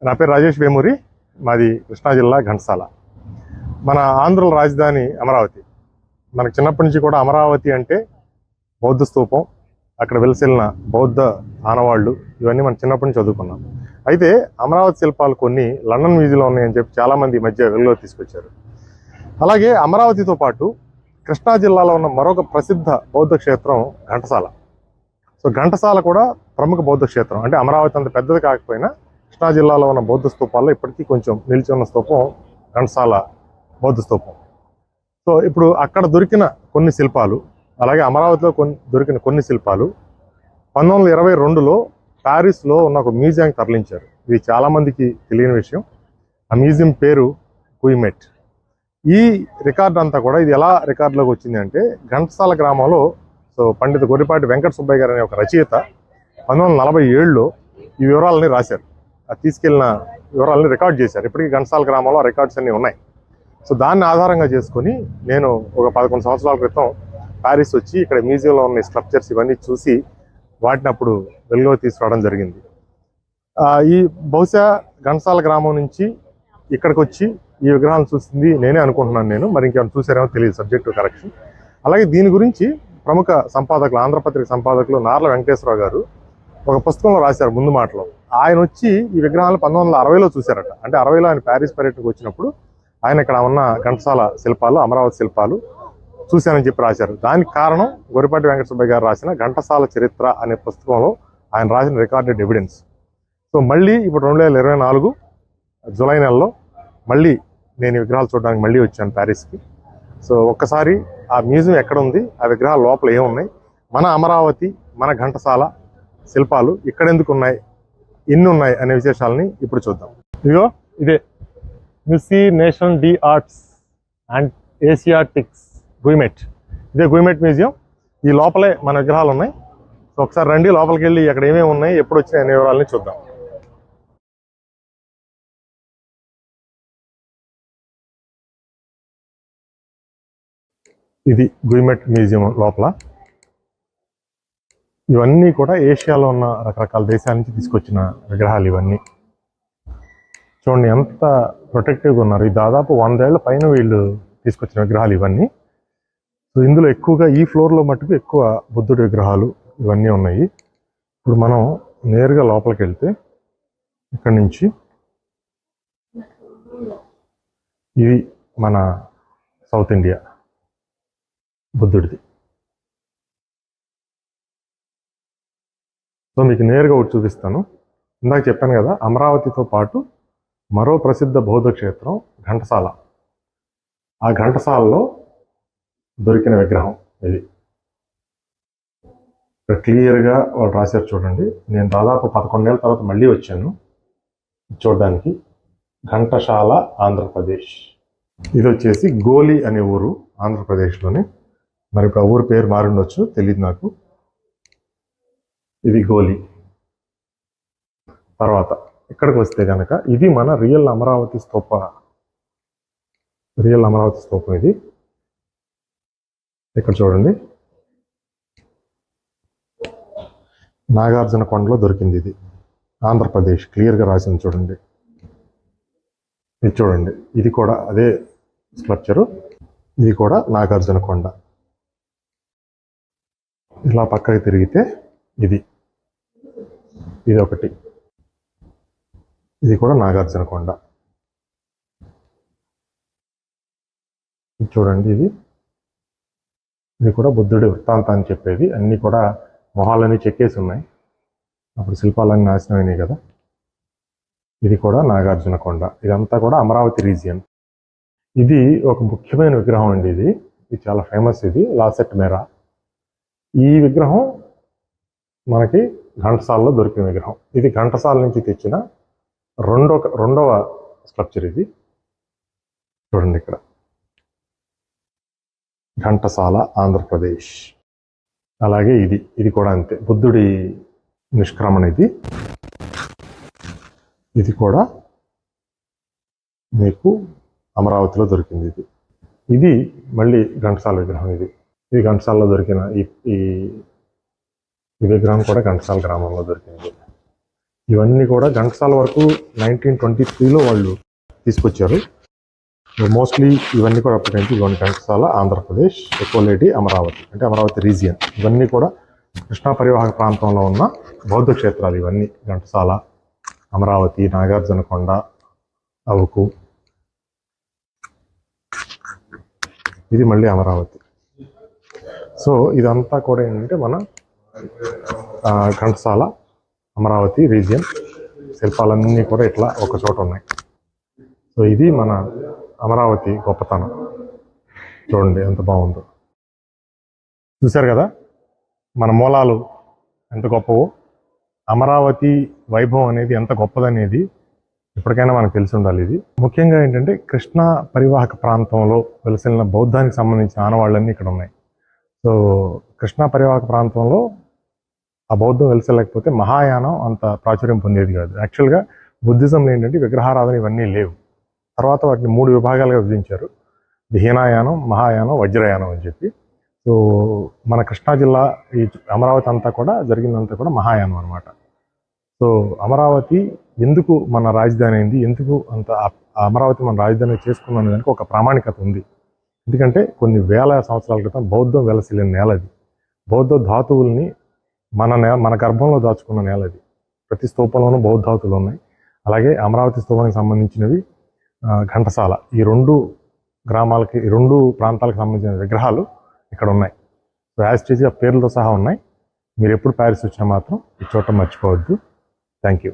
నా పేరు రాజేష్ వేమూరి. మాది కృష్ణా జిల్లా ఘంటసాల. మన ఆంధ్రుల రాజధాని అమరావతి. మనకు చిన్నప్పటి నుంచి కూడా అమరావతి అంటే బౌద్ధ స్తూపం, అక్కడ వెలిసిల్లిన బౌద్ధ ఆనవాళ్ళు, ఇవన్నీ మనం చిన్నప్పటి నుంచి చదువుకున్నాం. అయితే అమరావతి శిల్పాలు కొన్ని లండన్ మ్యూజియంలో ఉన్నాయని చెప్పి చాలామంది ఈ మధ్య వెలుగులో తీసుకొచ్చారు. అలాగే అమరావతితో పాటు కృష్ణా జిల్లాలో ఉన్న మరొక ప్రసిద్ధ బౌద్ధ క్షేత్రం ఘంటసాల. సో ఘంటసాల కూడా ప్రముఖ బౌద్ధ క్షేత్రం. అంటే అమరావతి అంత పెద్దది కాకపోయినా కృష్ణా జిల్లాలో ఉన్న బౌద్ధ స్తూపాల్లో ఇప్పటికీ కొంచెం నిలిచి ఉన్న స్తూపం ఘంటసాల బౌద్ధ స్తూపం. సో ఇప్పుడు అక్కడ దొరికిన కొన్ని శిల్పాలు, అలాగే అమరావతిలో దొరికిన కొన్ని శిల్పాలు 1922లో ప్యారిస్లో ఉన్న ఒక మ్యూజియంకి తరలించారు. ఇది చాలామందికి తెలియని విషయం. ఆ మ్యూజియం పేరు గుయిమెట్. ఈ రికార్డు అంతా కూడా ఇది ఎలా రికార్డులోకి వచ్చింది అంటే, ఘంటసాల గ్రామంలో పండిత గొర్రెపాటి వెంకట సుబ్బయ్య గారు అనే ఒక రచయిత 1947లో ఈ వివరాలని రాశారు. తీసుకెళ్లిన వివరాలని రికార్డ్ చేశారు. ఇప్పటికీ ఘంటసాల గ్రామంలో రికార్డ్స్ అన్నీ ఉన్నాయి. సో దాన్ని ఆధారంగా చేసుకుని నేను ఒక 11 సంవత్సరాల క్రితం ప్యారిస్ వచ్చి ఇక్కడ మ్యూజియంలో ఉన్న స్ట్రక్చర్స్ ఇవన్నీ చూసి వాటిని అప్పుడు వెలుగులోకి తీసుకురావడం జరిగింది. ఈ బహుశా ఘంటసాల గ్రామం నుంచి ఇక్కడికి వచ్చి ఈ విగ్రహాలను చూసింది నేనే అనుకుంటున్నాను. నేను మరి ఇంకేమైనా చూసారేమో తెలియదు, సబ్జెక్టు కరెక్షన్. అలాగే దీని గురించి ప్రముఖ సంపాదకులు, ఆంధ్రపత్రిక సంపాదకులు నార్ల వెంకటేశ్వరరావు గారు ఒక పుస్తకంలో రాశారు ముందు మాటలో. ఆయన వచ్చి ఈ విగ్రహాలు 1960లో చూశారట. అంటే 60లో ఆయన ప్యారిస్ పర్యటనకు వచ్చినప్పుడు ఆయన ఇక్కడ ఉన్న ఘంటసాల శిల్పాలు, అమరావతి శిల్పాలు చూశానని చెప్పి రాశారు. దానికి కారణం గొర్రెపాటి వెంకట సుబ్బయ్య గారు రాసిన ఘంటసాల చరిత్ర అనే పుస్తకంలో ఆయన రాసిన రికార్డెడ్ ఎవిడెన్స్. సో మళ్ళీ ఇప్పుడు 2024 జూలై నెలలో మళ్ళీ నేను ఈ విగ్రహాలు చూడడానికి మళ్ళీ వచ్చాను ప్యారిస్కి. సో ఒక్కసారి ఆ మ్యూజియం ఎక్కడ ఉంది, ఆ విగ్రహాల లోపల ఏమున్నాయి, మన అమరావతి, మన ఘంటసాల శిల్పాలు ఇక్కడెందుకు ఉన్నాయి, ఎన్ని ఉన్నాయి అనే విశేషాలని ఇప్పుడు చూద్దాం. ఇదిగో ఇదే Musee National de Arts and Asiatiques Guimet. ఇదే గుయిమెట్ మ్యూజియం. ఈ లోపలే మన విగ్రహాలు ఉన్నాయి. సో ఒకసారి రండి, లోపలికి వెళ్ళి అక్కడ ఏమేమి ఉన్నాయి, ఎప్పుడు వచ్చినాయి అనే వివరాలని చూద్దాం. ఇది గుయిమెట్ మ్యూజియం లోపల. ఇవన్నీ కూడా ఏషియాలో ఉన్న రకరకాల దేశాల నుంచి తీసుకొచ్చిన విగ్రహాలు ఇవన్నీ. చూడండి ఎంత ప్రొటెక్టివ్గా ఉన్నారు. ఈ దాదాపు 100 ఏళ్ల పైన వీళ్ళు తీసుకొచ్చిన విగ్రహాలు ఇవన్నీ. సో ఇందులో ఎక్కువగా ఈ ఫ్లోర్లో మట్టుకు ఎక్కువ బుద్ధుడి విగ్రహాలు ఇవన్నీ ఉన్నాయి. ఇప్పుడు మనం నేరుగా లోపలికి వెళ్తే ఇక్కడి నుంచి ఇది మన సౌత్ ఇండియా బుద్ధుడిది. సో మీకు నేరుగా ఒకటి చూపిస్తాను. ఇందాక చెప్పాను కదా, అమరావతితో పాటు మరో ప్రసిద్ధ బౌద్ధ క్షేత్రం ఘంటసాల. ఆ ఘంటసాలలో దొరికిన విగ్రహం ఇది. ఇక్కడ క్లియర్గా వాళ్ళు రాశారు చూడండి. నేను దాదాపు 11 ఏళ్ళ తర్వాత మళ్ళీ వచ్చాను చూడడానికి. ఘంటసాల, ఆంధ్రప్రదేశ్. ఇది వచ్చేసి గోలి అనే ఊరు ఆంధ్రప్రదేశ్లోని. మరి ఇప్పుడు ఆ ఊరు పేరు మారిండొచ్చు, తెలియదు నాకు. ఇది గోలి. తర్వాత ఇక్కడికి వస్తే కనుక ఇది మన రియల్ అమరావతి స్తూపం ఇది. ఇక్కడ చూడండి, నాగార్జున కొండలో దొరికింది ఇది. ఆంధ్రప్రదేశ్ క్లియర్గా రాసింది చూడండి. ఇది చూడండి, ఇది కూడా అదే స్ట్రక్చరు. ఇది కూడా నాగార్జున కొండ. ఇలా పక్కకి తిరిగితే ఇది ఒకటి. ఇది కూడా నాగార్జున కొండ. ఇది చూడండి, ఇది కూడా బుద్ధుడి వృత్తాంతాన్ని చెప్పేది. అన్నీ కూడా మొహాలన్నీ చెక్కేసి ఉన్నాయి. అప్పుడు శిల్పాలన్నీ నాశనం అయినాయి కదా. ఇది కూడా నాగార్జున కొండ. ఇదంతా కూడా అమరావతి రీజియన్. ఇది ఒక ముఖ్యమైన విగ్రహం అండి. ఇది చాలా ఫేమస్. ఇది లాసెట్ మేరా. ఈ విగ్రహం మనకి ఘంటసాలలో దొరికిన విగ్రహం. ఇది ఘంటసాల నుంచి తెచ్చిన రెండవ స్ట్రక్చర్ ఇది. చూడండి ఇక్కడ ఘంటసాల, ఆంధ్రప్రదేశ్. అలాగే ఇది కూడా అంతే, బుద్ధుడి నిష్క్రమణ. ఇది కూడా మీకు అమరావతిలో దొరికింది. ఇది మళ్ళీ ఘంటసాల విగ్రహం. ఇది ఘంటసాలలో దొరికిన ఈ విగ్రహం కూడా ఘంటసాల గ్రామంలో దొరికింది. ఇవన్నీ కూడా ఘంటసాల వరకు 1923లో వాళ్ళు తీసుకొచ్చారు. మోస్ట్లీ ఇవన్నీ కూడా అప్పటి ఇవన్నీ ఘంటసాల, ఆంధ్రప్రదేశ్, ఎకోలేటి, అమరావతి అంటే అమరావతి రీజియన్. ఇవన్నీ కూడా కృష్ణా పరివాహక ప్రాంతంలో ఉన్న బౌద్ధ క్షేత్రాలు. ఇవన్నీ ఘంటసాల, అమరావతి, నాగార్జునకొండ, అవుకు, ఇది మళ్ళీ అమరావతి. సో ఇదంతా కూడా ఏంటంటే మన ఘంటసాల, అమరావతి రీజియన్ శిల్పాలన్నీ కూడా ఇట్లా ఒక చోట ఉన్నాయి. సో ఇది మన అమరావతి గొప్పతనం. చూడండి ఎంత బాగుందో. చూశారు కదా మన మూలాలు ఎంత గొప్పవో. అమరావతి వైభవం అనేది ఎంత గొప్పదనేది ఇప్పటికైనా మనకు తెలిసి ఉండాలి. ఇది ముఖ్యంగా ఏంటంటే కృష్ణా పరివాహక ప్రాంతంలో వెలసిన బౌద్ధానికి సంబంధించిన ఆనవాళ్ళన్నీ ఇక్కడ ఉన్నాయి. సో కృష్ణా పరివాహక ప్రాంతంలో ఆ బౌద్ధం వెలిసలేకపోతే మహాయానం అంత ప్రాచుర్యం పొందేది కాదు. యాక్చువల్గా బుద్ధిజంలో ఏంటంటే విగ్రహారాధన ఇవన్నీ లేవు. తర్వాత వాటిని 3 విభాగాలుగా విభజించారు. హీనాయానం, మహాయానం, వజ్రయానం అని చెప్పి. సో మన కృష్ణా జిల్లా ఈ అమరావతి అంతా కూడా జరిగిందంతా కూడా మహాయానం అనమాట. సో అమరావతి ఎందుకు మన రాజధాని అయింది, ఎందుకు అంత అమరావతి మన రాజధాని చేసుకున్న దానికి ఒక ప్రామాణికత ఉంది. ఎందుకంటే కొన్ని వేల సంవత్సరాల క్రితం బౌద్ధం వెలసిల్లిన నేల అది. బౌద్ధ ధాతువుల్ని మన గర్భంలో దాచుకున్న నేల అది. ప్రతి స్తూపంలోనూ బౌద్ధ ధాతువులు ఉన్నాయి. అలాగే అమరావతి స్తూపానికి సంబంధించినవి ఘంటసాల, ఈ 2 గ్రామాలకి, ఈ 2 ప్రాంతాలకు సంబంధించిన విగ్రహాలు ఇక్కడ ఉన్నాయి. సో యాజ్ టీజీ ఆ పేర్లతో సహా ఉన్నాయి. మీరు ఎప్పుడు ప్యారిస్ వచ్చినా మాత్రం ఈ చోట మర్చిపోవద్దు. Thank you.